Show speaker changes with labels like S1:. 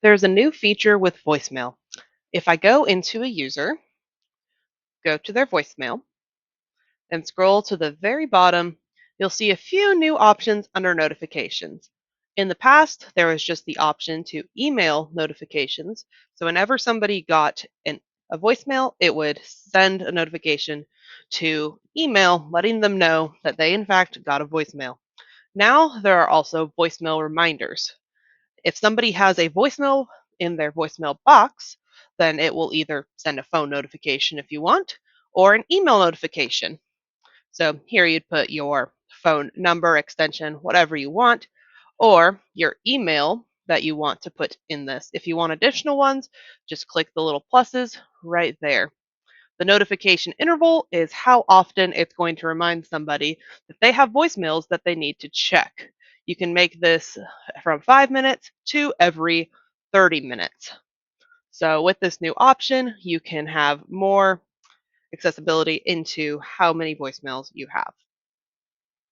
S1: There's a new feature with voicemail. If I go into a user, go to their voicemail, and scroll to the very bottom, you'll see a few new options under notifications. In the past, there was just the option to email notifications. So whenever somebody got a voicemail, it would send a notification to email letting them know that they in fact got a voicemail. Now there are also voicemail reminders. If somebody has a voicemail in their voicemail box, then it will either send a phone notification if you want, or an email notification. So here you'd put your phone number, extension, whatever you want, or your email that you want to put in this. If you want additional ones, just click the little pluses right there. The notification interval is how often it's going to remind somebody that they have voicemails that they need to check. You can make this from 5 minutes to every 30 minutes. So with this new option, you can have more accessibility into how many voicemails you have.